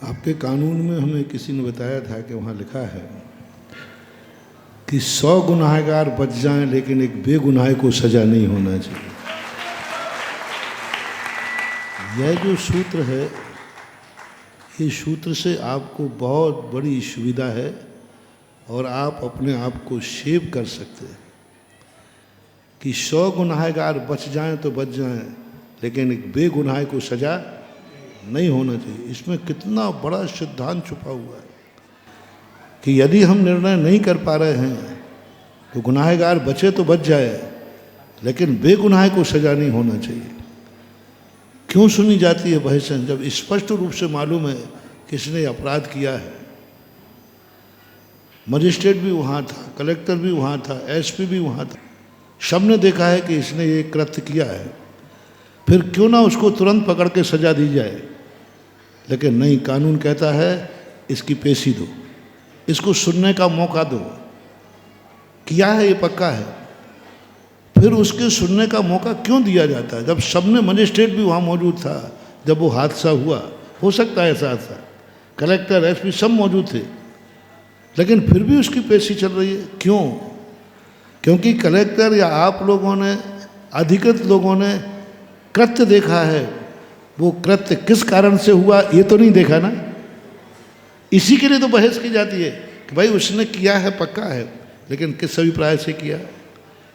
आपके कानून में हमें किसी ने बताया था कि वहाँ लिखा है कि 100 गुनाहगार बच जाएं लेकिन एक बेगुनाह को सज़ा नहीं होना चाहिए। यह जो सूत्र है, ये सूत्र से आपको बहुत बड़ी सुविधा है और आप अपने आप को सेव कर सकते हैं कि 100 गुनाहगार बच जाएं तो बच जाएं लेकिन एक बेगुनाह को सज़ा नहीं होना चाहिए। इसमें कितना बड़ा सिद्धांत छुपा हुआ है कि यदि हम निर्णय नहीं कर पा रहे हैं तो गुनाहगार बचे तो बच जाए लेकिन बेगुनाह को सज़ा नहीं होना चाहिए। क्यों सुनी जाती है बहसें जब स्पष्ट रूप से मालूम है कि इसने अपराध किया है। मजिस्ट्रेट भी वहाँ था, कलेक्टर भी वहाँ था, एसपी भी वहाँ था, सबने देखा है कि इसने ये कृत्य किया है, फिर क्यों ना उसको तुरंत पकड़ के सज़ा दी जाए। लेकिन नहीं, कानून कहता है इसकी पेशी दो, इसको सुनने का मौका दो, किया है ये पक्का है। फिर उसके सुनने का मौका क्यों दिया जाता है जब सबने, मजिस्ट्रेट भी वहाँ मौजूद था जब वो हादसा हुआ, हो सकता है ऐसा हादसा, कलेक्टर एसपी सब मौजूद थे, लेकिन फिर भी उसकी पेशी चल रही है। क्यों? क्योंकि कलेक्टर या आप लोगों ने, अधिकृत लोगों ने कृत्य देखा है, वो कृत्य किस कारण से हुआ ये तो नहीं देखा ना। इसी के लिए तो बहस की जाती है कि भाई उसने किया है पक्का है, लेकिन किस अभिप्राय से किया,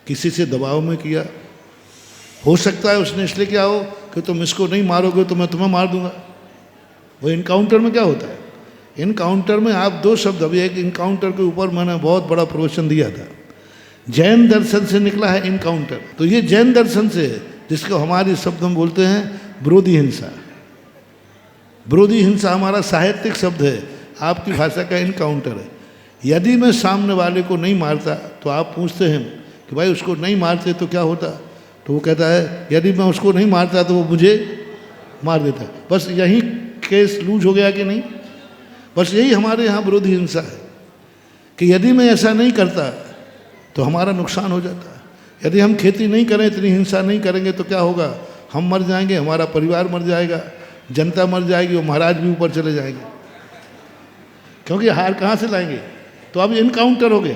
किसी से दबाव में किया। हो सकता है उसने इसलिए किया हो कि तुम इसको नहीं मारोगे तो मैं तुम्हें मार दूंगा। वो इनकाउंटर में क्या होता है, इनकाउंटर में आप दो शब्द, अभी एक इनकाउंटर के ऊपर मैंने बहुत बड़ा प्रवचन दिया था, जैन दर्शन से निकला है इनकाउंटर। तो ये जैन दर्शन से है जिसको हमारे शब्द हम बोलते हैं विरोधी हिंसा। विरोधी हिंसा हमारा साहित्यिक शब्द है, आपकी भाषा का इनकाउंटर है। यदि मैं सामने वाले को नहीं मारता तो आप पूछते हैं कि भाई उसको नहीं मारते तो क्या होता, तो वो कहता है यदि मैं उसको नहीं मारता तो वो मुझे मार देता। बस यही केस लूज हो गया कि नहीं। बस यही हमारे यहाँ विरोधी हिंसा है कि यदि मैं ऐसा नहीं करता तो हमारा नुकसान हो जाता है। यदि हम खेती नहीं करें, इतनी हिंसा नहीं करेंगे तो क्या होगा, हम मर जाएंगे, हमारा परिवार मर जाएगा, जनता मर जाएगी और महाराज भी ऊपर चले जाएंगे। क्योंकि हार कहाँ से लाएंगे। तो अब इनकाउंटर हो गया।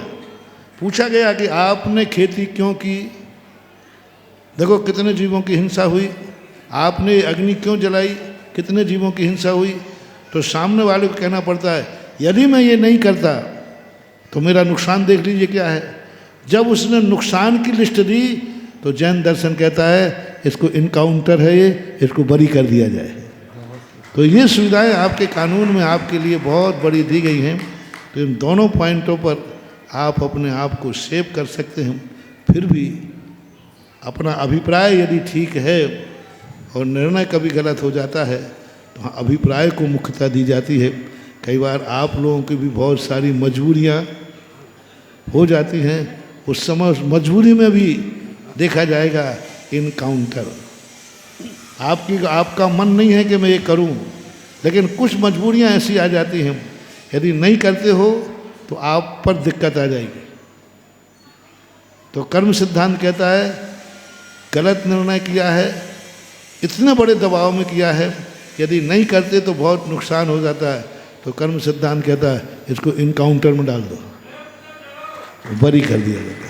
पूछा गया कि आपने खेती क्यों की, देखो कितने जीवों की हिंसा हुई, आपने अग्नि क्यों जलाई, कितने जीवों की हिंसा हुई। तो सामने वाले को कहना पड़ता है यदि मैं ये नहीं करता तो मेरा नुकसान देख लीजिए क्या है। जब उसने नुकसान की लिस्ट दी तो जैन दर्शन कहता है इसको इनकाउंटर है, ये इसको बरी कर दिया जाए। तो ये सुविधाएं आपके कानून में आपके लिए बहुत बड़ी दी गई हैं। तो इन दोनों पॉइंटों पर आप अपने आप को सेव कर सकते हैं। फिर भी अपना अभिप्राय यदि ठीक है और निर्णय कभी गलत हो जाता है तो अभिप्राय को मुख्यता दी जाती है। कई बार आप लोगों की भी बहुत सारी मजबूरियां हो जाती हैं, उस समय उस मजबूरी में भी देखा जाएगा इनकाउंटर। आपका मन नहीं है कि मैं ये करूं, लेकिन कुछ मजबूरियां ऐसी आ जाती हैं, यदि नहीं करते हो तो आप पर दिक्कत आ जाएगी। तो कर्म सिद्धांत कहता है गलत निर्णय किया है, इतने बड़े दबाव में किया है, यदि नहीं करते तो बहुत नुकसान हो जाता है। तो कर्म सिद्धांत कहता है इसको इनकाउंटर में डाल दो, बरी कर दिया जाता है।